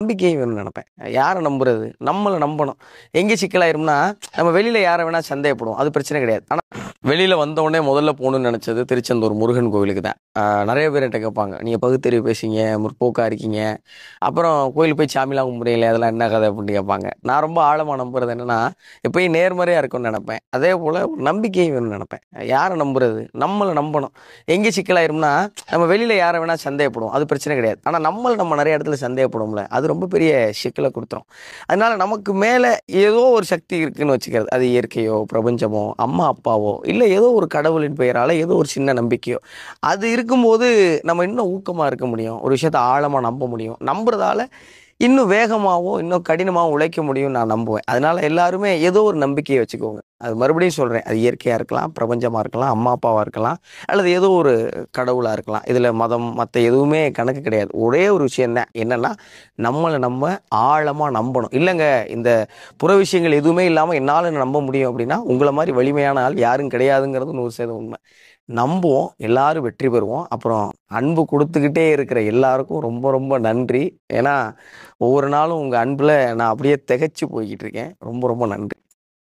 நம்பிக்கை வேணும்னு நினைப்பேன். யாரை நம்புறது? நம்மள நம்பணும். எங்கே சிக்கலாயிரும்னா, நம்ம வெளியில யார வேணா சந்தேகப்படுவோம். அது பிரச்சனை கிடையாது. ஆனா வெளியில வந்தவுடனே முதல்ல போணும்னு நெனச்சது திருச்செந்தூர் முருகன் கோவிலுக்கு தான். நெறைய பேர் என்ட்ட கேட்பாங்க. நீங்க பகுத்தறிவு பேசுறீங்க, முற்போக்கா இருக்கீங்க. அப்புறம் கோயிலுக்கு போய் சாமிலாம் கும்பிடுறீங்களே, அதெல்லாம் என்ன கதை? அப்டின்னு கேட்பாங்க. நான் ரொம்ப ஆழமா நம்புறது என்னன்னா, எப்பயும் நேர்மறையா இருக்கணும்னு நெனைப்பேன். அதேபோல ஒரு நம்பிக்கை வேணும்னு நெனைப்பேன். யார நம்புறது? நம்மள நம்பணும். எங்கே சிக்கலாயிரும்னா, நம்ம வெளியில யார வேணா சந்தேகப்படுவோம். அது பிரச்சனை கிடையாது. ஆனா நம்ம நெறைய இடத்துல சந்தேகப்படுவோம்ல. அது ரொம்ப பெரிய சிக்கல குடுத்துரும். அதனால நமக்கு மேல ஏதோ ஒரு சக்தி இருக்குன்னு வச்சுக்கிறது. அது இயற்கையோ, பிரபஞ்சமோ, அம்மா, அப்பாவோ, இல்ல ஏதோ ஒரு கடவுளின் பெயரால ஏதோ ஒரு சின்ன நம்பிக்கையோ. அது இருக்கும்போது நம்ம இன்னும் ஊக்கமா இருக்க முடியும். ஒரு விஷயத்த ஆழமா நம்ப முடியும். நம்புறதால இன்னும் வேகமாவும், இன்னும் கடினமாவும் உழைக்க முடியும்னு நான் நம்புவேன். அதனால எல்லாருமே ஏதோ ஒரு நம்பிக்கைய வச்சுக்கோங்க. அது மறுபடியும் சொல்றேன். அது இயற்கையா இருக்கலாம், பிரபஞ்சமா இருக்கலாம், அம்மா, அப்பாவா இருக்கலாம், அல்லது ஏதோ ஒரு கடவுளா இருக்கலாம். இதுல மதம், மத்த எதுவுமே கணக்கு கிடையாது. ஒரே ஒரு விஷயம் தான். என்னன்னா, நம்ம ஆழமா நம்பணும். இல்லங்க இந்த புற விஷயங்கள் எதுவுமே இல்லாம என்னால நம்ப முடியும் அப்படின்னா, உங்கள மாரி வலிமையான ஆள் யாரும் கிடையாதுங்கிறது 100% உண்ம. நம்புவோம். எல்லாரும் வெற்றி பெறுவோம். அப்புறம் அன்பு குடுத்துக்கிட்டே இருக்கிற எல்லாருக்கும் ரொம்ப ரொம்ப நன்றி. ஏன்னா, ஒவ்வொரு நாளும் உங்க அன்புல நான் அப்படியே திகைச்சு போய்க்கிட்டு இருக்கேன். ரொம்ப ரொம்ப நன்றி.